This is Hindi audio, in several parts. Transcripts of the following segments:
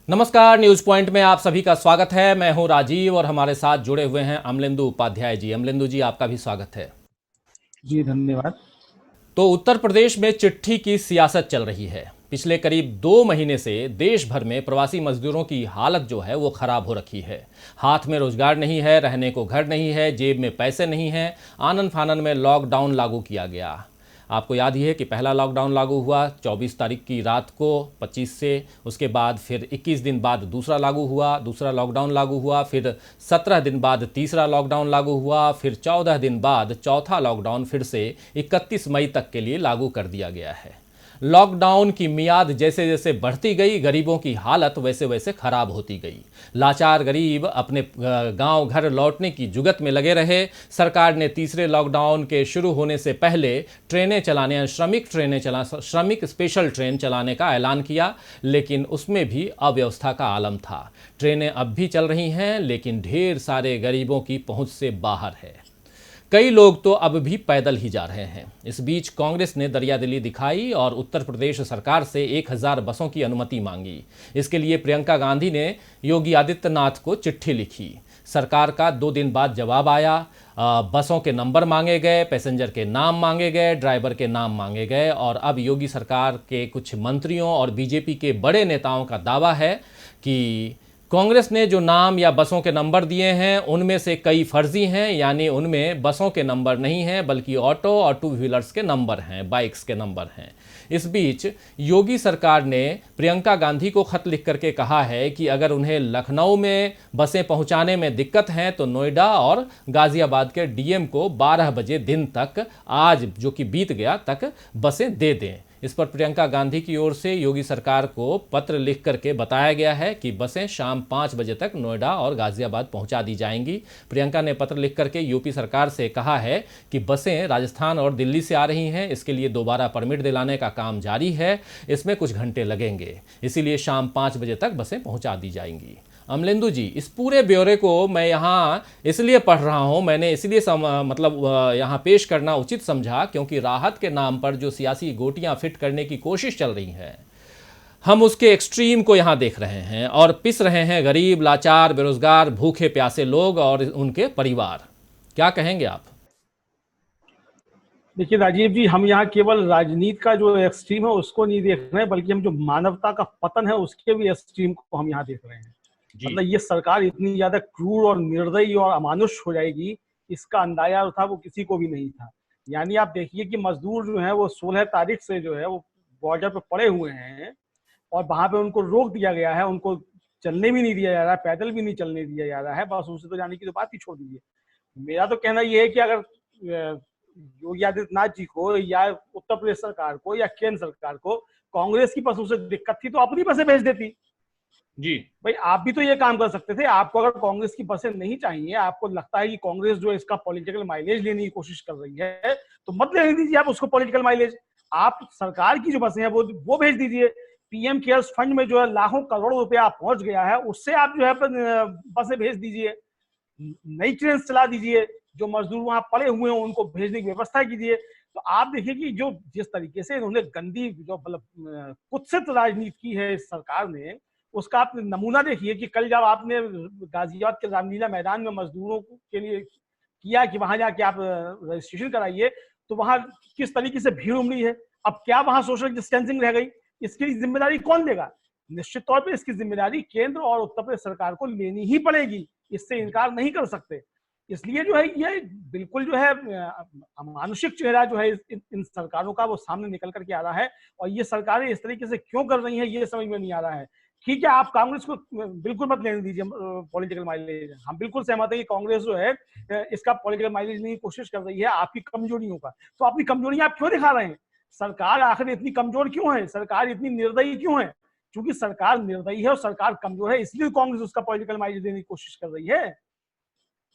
नमस्कार, न्यूज पॉइंट में आप सभी का स्वागत है। मैं हूं राजीव और हमारे साथ जुड़े हुए हैं अमलेंदु उपाध्याय जी। अमलेंदु जी, आपका भी स्वागत है। जी धन्यवाद। तो उत्तर प्रदेश में चिट्ठी की सियासत चल रही है। पिछले करीब 2 महीने से देश भर में प्रवासी मजदूरों की हालत जो है वो खराब हो रखी है। हाथ में रोजगार नहीं है, रहने को घर नहीं है, जेब में पैसे नहीं है। आनन फानन में लॉकडाउन लागू किया गया। आपको याद ही है कि पहला लॉकडाउन लागू हुआ 24 तारीख की रात को 25 से। उसके बाद फिर 21 दिन बाद दूसरा लागू हुआ, दूसरा लॉकडाउन लागू हुआ। फिर 17 दिन बाद तीसरा लॉकडाउन लागू हुआ। फिर 14 दिन बाद चौथा लॉकडाउन फिर से 31 मई तक के लिए लागू कर दिया गया है। लॉकडाउन की मियाद जैसे जैसे बढ़ती गई, गरीबों की हालत वैसे वैसे खराब होती गई। लाचार गरीब अपने गांव घर लौटने की जुगत में लगे रहे। सरकार ने तीसरे लॉकडाउन के शुरू होने से पहले ट्रेनें चलाने, श्रमिक स्पेशल ट्रेन चलाने का ऐलान किया, लेकिन उसमें भी अव्यवस्था का आलम था। ट्रेनें अब भी चल रही हैं, लेकिन ढेर सारे गरीबों की पहुंच से बाहर है। कई लोग तो अब भी पैदल ही जा रहे हैं। इस बीच कांग्रेस ने दरियादिली दिखाई और उत्तर प्रदेश सरकार से 1000 बसों की अनुमति मांगी। इसके लिए प्रियंका गांधी ने योगी आदित्यनाथ को चिट्ठी लिखी। सरकार का 2 दिन बाद जवाब आया। बसों के नंबर मांगे गए, पैसेंजर के नाम मांगे गए, ड्राइवर के नाम मांगे गए और अब योगी सरकार के कुछ मंत्रियों और बीजेपी के बड़े नेताओं का दावा है कि कांग्रेस ने जो नाम या बसों के नंबर दिए हैं उनमें से कई फर्जी हैं, यानी उनमें बसों के नंबर नहीं हैं बल्कि ऑटो और टू व्हीलर्स के नंबर हैं, बाइक्स के नंबर हैं। इस बीच योगी सरकार ने प्रियंका गांधी को खत लिख करके कहा है कि अगर उन्हें लखनऊ में बसें पहुंचाने में दिक्कत है तो नोएडा और गाजियाबाद के डीएम को 12 बजे दिन तक, आज जो कि बीत गया, तक बसें दे दें। इस पर प्रियंका गांधी की ओर से योगी सरकार को पत्र लिख करके बताया गया है कि बसें शाम 5 बजे तक नोएडा और गाजियाबाद पहुंचा दी जाएंगी। प्रियंका ने पत्र लिख करके यूपी सरकार से कहा है कि बसें राजस्थान और दिल्ली से आ रही हैं, इसके लिए दोबारा परमिट दिलाने का काम जारी है, इसमें कुछ घंटे लगेंगे, इसीलिए शाम 5 बजे तक बसें पहुंचा दी जाएंगी। अमलेंदु जी, इस पूरे ब्यौरे को मैं यहाँ इसलिए पढ़ रहा हूँ, मैंने इसलिए यहाँ पेश करना उचित समझा क्योंकि राहत के नाम पर जो सियासी गोटियाँ फिट करने की कोशिश चल रही है, हम उसके एक्सट्रीम को यहाँ देख रहे हैं और पिस रहे हैं गरीब, लाचार, बेरोजगार, भूखे प्यासे लोग और उनके परिवार। क्या कहेंगे आप? देखिए राजीव जी, हम यहाँ केवल राजनीति का जो एक्सट्रीम है उसको नहीं देख रहे हैं, बल्कि हम जो मानवता का पतन है उसके भी एक्सट्रीम को हम यहाँ देख रहे हैं। मतलब ये सरकार इतनी ज्यादा क्रूर और निर्दयी और अमानुष हो जाएगी, इसका अंदाजा था वो किसी को भी नहीं था। यानी आप देखिए कि मजदूर जो है वो 16 तारीख से जो है वो बॉर्डर पर पड़े हुए हैं और वहां पे उनको रोक दिया गया है, उनको चलने भी नहीं दिया जा रहा है, पैदल भी नहीं चलने दिया जा रहा है। बस उनसे तो जाने की तो बात ही छोड़ दीजिए। मेरा तो कहना यह है कि अगर योगी आदित्यनाथ जी को या उत्तर प्रदेश सरकार को या केंद्र सरकार को कांग्रेस की बसों से दिक्कत थी तो अपनी बसें भेज देती। जी भाई आप भी तो ये काम कर सकते थे। आपको अगर कांग्रेस की बसें नहीं चाहिए, आपको लगता है कि कांग्रेस जो इसका पॉलिटिकल माइलेज लेने की कोशिश कर रही है, तो मत लेने दीजिए आप उसको पॉलिटिकल माइलेज। आप सरकार की जो बसें हैं वो भेज दीजिए। पीएम केयर्स फंड में जो है लाखों करोड़ों रुपया पहुंच गया है, उससे आप जो है बसें भेज दीजिए, नई ट्रेन चला दीजिए, जो मजदूर वहां पड़े हुए हैं उनको भेजने की व्यवस्था कीजिए। तो आप देखिए कि जो जिस तरीके से इन्होंने गंदी जो मतलब कुत्सित राजनीति की है इस सरकार ने, उसका आप नमूना देखिए कि कल जब आपने गाजियाबाद के रामलीला मैदान में मजदूरों के लिए किया कि वहां जाके आप रजिस्ट्रेशन कराइए, तो वहां किस तरीके से भीड़ उमड़ी है। अब क्या वहां सोशल डिस्टेंसिंग रह गई? इसकी जिम्मेदारी कौन लेगा? निश्चित तौर पर इसकी जिम्मेदारी केंद्र और उत्तर प्रदेश सरकार को लेनी ही पड़ेगी, इससे इनकार नहीं कर सकते। इसलिए जो है ये बिल्कुल जो है अमानुषिक चेहरा जो है इन सरकारों का वो सामने निकल करके आ रहा है। और ये सरकारें इस तरीके से क्यों कर रही हैं ये समझ में नहीं आ रहा है। ठीक है, आप कांग्रेस को बिल्कुल मत लेने दीजिए पॉलिटिकल माइलेज। हम बिल्कुल सहमत है कि कांग्रेस जो है इसका पॉलिटिकल माइलेज लेने की कोशिश कर रही है आपकी कमजोरियों का। तो अपनी कमजोरियां आप क्यों दिखा रहे हैं? सरकार आखिर इतनी कमजोर क्यों है? सरकार इतनी निर्दयी क्यों है? क्योंकि सरकार निर्दयी है और सरकार कमजोर है, इसलिए कांग्रेस उसका पॉलिटिकल माइलेज देने की कोशिश कर रही है।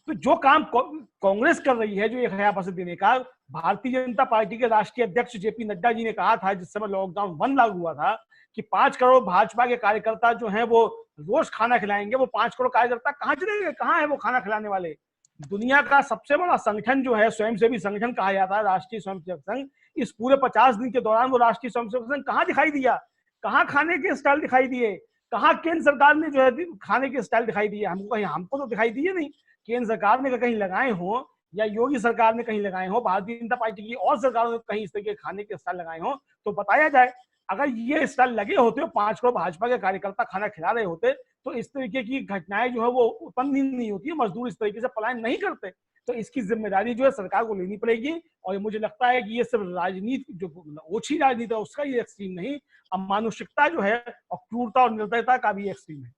तो जो काम कांग्रेस कर रही है, जो 1000 बसें देने का, भारतीय जनता पार्टी के राष्ट्रीय अध्यक्ष जेपी नड्डा जी ने कहा था जिस समय लॉकडाउन 1 लागू हुआ था कि 5 करोड़ भाजपा के कार्यकर्ता जो हैं वो रोज खाना खिलाएंगे। वो 5 करोड़ कार्यकर्ता कहाँ चले गए? कहाँ है वो खाना खिलाने वाले? दुनिया का सबसे बड़ा संगठन जो है, स्वयंसेवी संगठन कहा जाता है राष्ट्रीय स्वयंसेवक संघ, इस पूरे 50 दिन के दौरान वो राष्ट्रीय स्वयंसेवक संघ कहाँ दिखाई दिया? कहाँ खाने के स्टाइल दिखाई दिए? कहाँ केंद्र सरकार ने जो है खाने के स्टाइल दिखाई दिए हमको? कहीं हमको तो दिखाई दिए नहीं। केंद्र सरकार ने कहीं लगाए हो या योगी सरकार ने कहीं लगाए हो, भारतीय जनता पार्टी की और सरकारों ने कहीं इस तरह के खाने के स्टाइल लगाए हो तो बताया जाए। अगर ये स्टाइल लगे होते, 5 करोड़ भाजपा के कार्यकर्ता खाना खिला रहे होते, तो इस तरीके की घटनाएं जो है वो उत्पन्न ही नहीं होती है, मजदूर इस तरीके से पलायन नहीं करते। तो इसकी जिम्मेदारी जो है सरकार को लेनी पड़ेगी। और मुझे लगता है कि ये सिर्फ राजनीति, जो ओछी राजनीति है उसका ये एक्सट्रीम नहीं, अमानुषिकता जो है और क्रूरता और निर्दयता का भी एक्सट्रीम है।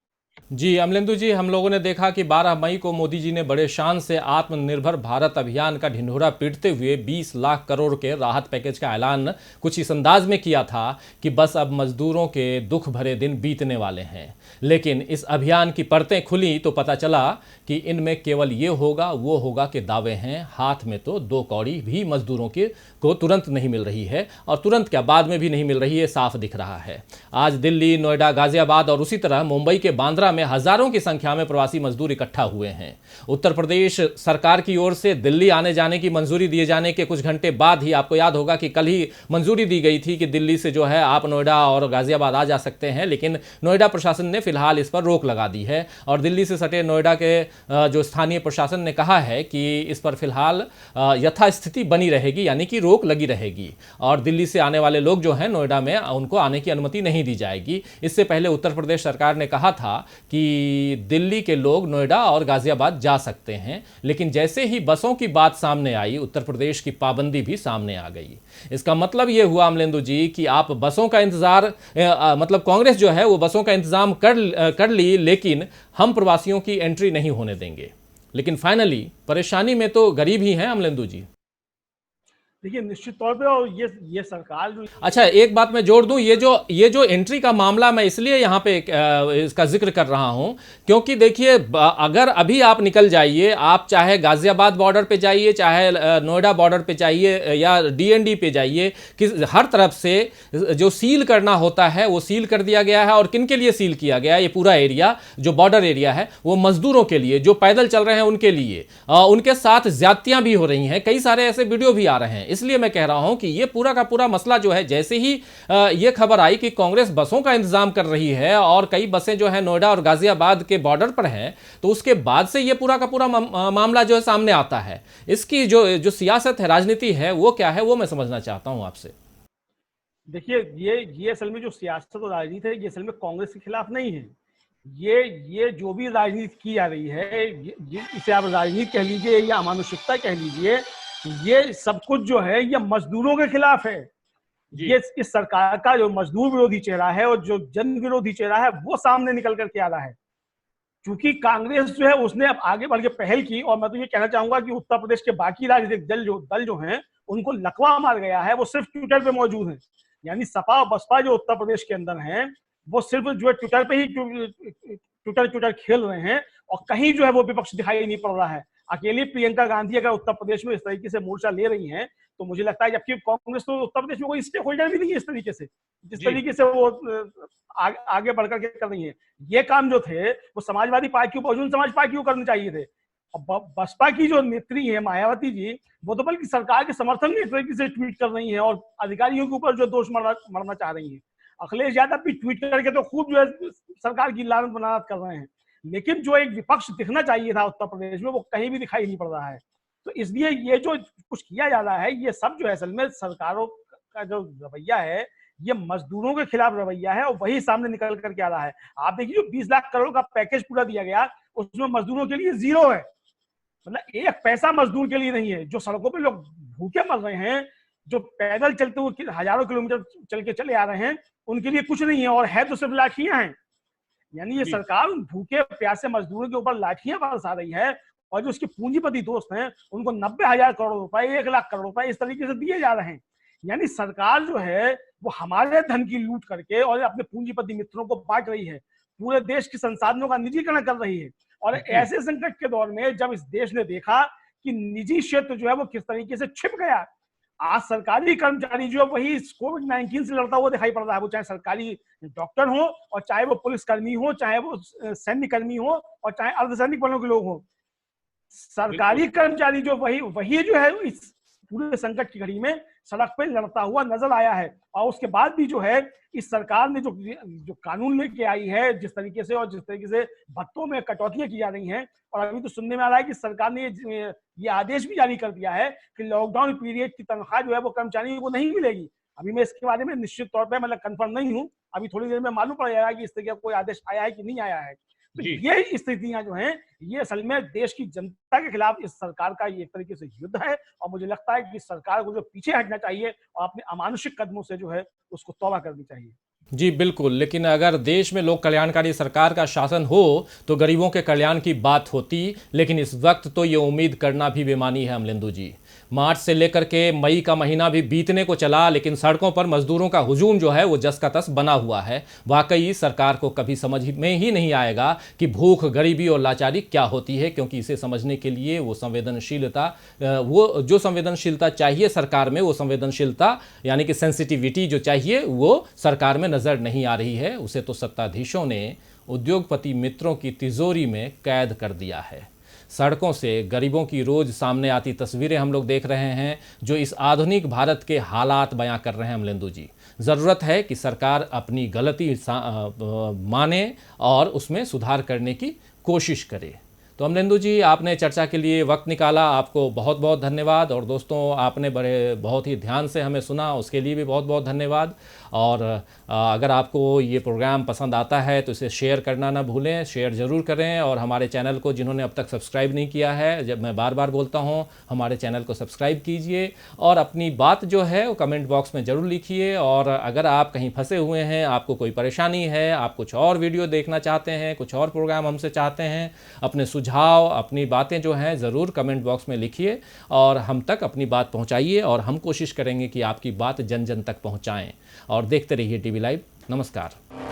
जी अमलेंदु जी, हम लोगों ने देखा कि 12 मई को मोदी जी ने बड़े शान से आत्मनिर्भर भारत अभियान का ढिंढोरा पीटते हुए 20 लाख करोड़ के राहत पैकेज का ऐलान कुछ इस अंदाज में किया था कि बस अब मजदूरों के दुख भरे दिन बीतने वाले हैं। लेकिन इस अभियान की परतें खुली तो पता चला कि इनमें केवल ये होगा वो होगा के दावे हैं, हाथ में तो 2 कौड़ी भी मजदूरों को तुरंत नहीं मिल रही है, और तुरंत क्या बाद में भी नहीं मिल रही है, साफ दिख रहा है। आज दिल्ली, नोएडा, गाजियाबाद और उसी तरह मुंबई के बांद्रा में हजारों की संख्या में प्रवासी मजदूर इकट्ठा हुए हैं। उत्तर प्रदेश सरकार की ओर से दिल्ली आने जाने की मंजूरी दिए जाने के कुछ घंटे बाद ही, आपको याद होगा कि कल ही मंजूरी दी गई थी कि दिल्ली से जो है आप नोएडा और गाजियाबाद आ जा सकते हैं, लेकिन नोएडा प्रशासन ने फिलहाल इस पर रोक लगा दी है। और दिल्ली से सटे नोएडा के जो स्थानीय प्रशासन ने कहा है कि इस पर फिलहाल यथास्थिति बनी रहेगी, यानी कि रोक लगी रहेगी, और दिल्ली से आने वाले लोग जो हैं नोएडा में उनको आने की अनुमति नहीं दी जाएगी। इससे पहले उत्तर प्रदेश सरकार ने कहा था कि दिल्ली के लोग नोएडा और गाजियाबाद जा सकते हैं, लेकिन जैसे ही बसों की बात सामने आई, उत्तर प्रदेश की पाबंदी भी सामने आ गई। इसका मतलब यह हुआ अमलेंदु जी कि आप बसों का इंतजार, मतलब कांग्रेस जो है वो बसों का इंतजाम कर ली, लेकिन हम प्रवासियों की एंट्री नहीं होने देंगे। लेकिन फाइनली परेशानी में तो गरीब ही हैं अमलेंदु जी। देखिए निश्चित तौर पे, और ये सरकार जो, अच्छा एक बात मैं जोड़ दूं, ये जो एंट्री का मामला मैं इसलिए यहाँ पे इसका जिक्र कर रहा हूँ क्योंकि देखिए, अगर अभी आप निकल जाइए, आप चाहे गाजियाबाद बॉर्डर पे जाइए, चाहे नोएडा बॉर्डर पे जाइए या डीएनडी पे जाइए, कि हर तरफ से जो सील करना होता है वो सील कर दिया गया है। और किन के लिए सील किया गया है? ये पूरा एरिया जो बॉर्डर एरिया है वो मजदूरों के लिए, जो पैदल चल रहे हैं उनके लिए। उनके साथ ज्यादतियां भी हो रही हैं, कई सारे ऐसे वीडियो भी आ रहे हैं। इसलिए मैं कह रहा हूं कि यह पूरा का पूरा मसला जो है, जैसे ही यह खबर आई कि कांग्रेस बसों का इंतजाम कर रही है और कई बसें जो है नोएडा और गाजियाबाद के बॉर्डर पर हैं, तो उसके बाद से यह पूरा का पूरा मामला जो है सामने आता है। इसकी जो सियासत है, राजनीति है, वो क्या है, वो मैं समझना चाहता हूं आपसे। देखिए ये असल में जो सियासत और राजनीति है, ये असल में कांग्रेस के खिलाफ नहीं है। ये जो भी राजनीति की जा रही है, इसे आप राजनीति कह लीजिए या अमानुषिकता कह लीजिए, ये सब कुछ जो है ये मजदूरों के खिलाफ है। ये इस सरकार का जो मजदूर विरोधी चेहरा है और जो जन विरोधी चेहरा है वो सामने निकल करके आ रहा है। क्योंकि कांग्रेस जो है उसने अब आगे बढ़ के पहल की, और मैं तो ये कहना चाहूंगा कि उत्तर प्रदेश के बाकी राजनीतिक दल जो हैं उनको लकवा मार गया है, वो सिर्फ ट्विटर पे मौजूद है। यानी सपा और बसपा जो उत्तर प्रदेश के अंदर हैं वो सिर्फ जो है ट्विटर पे ही ट्विटर खेल रहे हैं, और कहीं जो है वो विपक्ष दिखाई नहीं पड़ रहा है। अकेली प्रियंका गांधी अगर उत्तर प्रदेश में इस तरीके से मोर्चा ले रही हैं तो मुझे लगता है, जबकि कांग्रेस तो उत्तर प्रदेश में कोई स्टेक होल्डर भी नहीं है इस तरीके से, जिस तरीके से वो आगे बढ़कर के कर रही है। ये काम जो थे वो समाजवादी पार्टी को, बहुजन समाज पार्टी को करने चाहिए थे। और बसपा की जो नेत्री है मायावती जी, वो तो बल्कि सरकार के समर्थन में इस तरीके से ट्वीट कर रही है और अधिकारियों के ऊपर जो दोष मरना चाह रही है। अखिलेश यादव भी ट्वीट करके तो खूब जो है सरकार की लानत बनानत कर रहे हैं, लेकिन जो एक विपक्ष दिखना चाहिए था उत्तर प्रदेश में वो कहीं भी दिखाई नहीं पड़ रहा है। तो इसलिए ये जो कुछ किया जा रहा है, ये सब जो है असल में सरकारों का जो रवैया है, ये मजदूरों के खिलाफ रवैया है, और वही सामने निकल करके आ रहा है। आप देखिए जो 20 लाख करोड़ का पैकेज पूरा दिया गया, उसमें मजदूरों के लिए जीरो है। मतलब एक पैसा मजदूर के लिए नहीं है। जो सड़कों पे लोग भूखे मर रहे हैं, जो पैदल चलते हुए हजारों किलोमीटर चल के चले आ रहे हैं, उनके लिए कुछ नहीं है, और है तो सिर्फ लाठियां हैं। यानी ये सरकार उन भूखे प्यासे मजदूरों के ऊपर लाठियां बरसा रही है, और जो उसके पूंजीपति दोस्त हैं उनको 90,000 करोड़ रुपए, 1 लाख करोड़ रुपए इस तरीके से दिए जा रहे हैं। यानी सरकार जो है वो हमारे धन की लूट करके और अपने पूंजीपति मित्रों को बांट रही है, पूरे देश के संसाधनों का निजीकरण कर रही है। और ऐसे संकट के दौर में जब इस देश ने देखा कि निजी क्षेत्र जो है वो किस तरीके से छिप गया, आज सरकारी कर्मचारी जो है वही कोविड-19 से लड़ता हुआ दिखाई पड़ रहा है। वो चाहे सरकारी डॉक्टर हो, और चाहे वो पुलिसकर्मी हो, चाहे वो सैन्य कर्मी हो, और चाहे अर्धसैनिक बलों के लोग हो। सरकारी कर्मचारी जो वही जो है इस पूरे संकट की घड़ी में सड़क पे लड़ता हुआ नजर आया है। और उसके बाद भी जो है इस सरकार ने जो कानून लेके आई है, जिस तरीके से भत्तों में कटौतियां की जा रही हैं, और अभी तो सुनने में आ रहा है कि सरकार ने ये आदेश भी जारी कर दिया है कि लॉकडाउन पीरियड की तनख्वाह जो है वो कर्मचारी को नहीं मिलेगी। अभी मैं इसके बारे में निश्चित तौर पर मतलब कंफर्म नहीं हूँ, अभी थोड़ी देर में मालूम पड़ जाएगा कि इस तरह का कोई आदेश आया है कि नहीं आया है। तो ये स्थितियां जो हैं, ये असल में देश की जनता के खिलाफ इस सरकार का ये एक तरीके से युद्ध है। और मुझे लगता है कि सरकार को जो पीछे हटना चाहिए और अपने अमानुषिक कदमों से जो है उसको तौबा करनी चाहिए। जी बिल्कुल, लेकिन अगर देश में लोक कल्याणकारी सरकार का शासन हो तो गरीबों के कल्याण की बात होती, लेकिन इस वक्त तो ये उम्मीद करना भी बेमानी है अमलेंदु जी। मार्च से लेकर के मई का महीना भी बीतने को चला, लेकिन सड़कों पर मजदूरों का हुजूम जो है वो जस का तस बना हुआ है। वाकई सरकार को कभी समझ में ही नहीं आएगा कि भूख, गरीबी और लाचारी क्या होती है, क्योंकि इसे समझने के लिए वो जो संवेदनशीलता चाहिए सरकार में, वो संवेदनशीलता यानी कि सेंसिटिविटी जो चाहिए वो सरकार में नज़र नहीं आ रही है। उसे तो सत्ताधीशों ने उद्योगपति मित्रों की तिजोरी में कैद कर दिया है। सड़कों से गरीबों की रोज सामने आती तस्वीरें हम लोग देख रहे हैं, जो इस आधुनिक भारत के हालात बयां कर रहे हैं अमलेंदु जी। ज़रूरत है कि सरकार अपनी गलती माने और उसमें सुधार करने की कोशिश करे। तो अमलेंदु जी, आपने चर्चा के लिए वक्त निकाला, आपको बहुत बहुत धन्यवाद। और दोस्तों, आपने बहुत ही ध्यान से हमें सुना, उसके लिए भी बहुत बहुत धन्यवाद। और अगर आपको ये प्रोग्राम पसंद आता है तो इसे शेयर करना ना भूलें, शेयर ज़रूर करें। और हमारे चैनल को जिन्होंने अब तक सब्सक्राइब नहीं किया है, जब मैं बार बार बोलता हूँ, हमारे चैनल को सब्सक्राइब कीजिए और अपनी बात जो है वो कमेंट बॉक्स में ज़रूर लिखिए। और अगर आप कहीं फंसे हुए हैं, आपको कोई परेशानी है, आप कुछ और वीडियो देखना चाहते हैं, कुछ और प्रोग्राम हमसे चाहते हैं, अपने सुझाव, अपनी बातें जो हैं ज़रूर कमेंट बॉक्स में लिखिए और हम तक अपनी बात पहुंचाइए। और हम कोशिश करेंगे कि आपकी बात जन जन तक पहुंचाएं। और देखते रहिए टीवी लाइव। नमस्कार।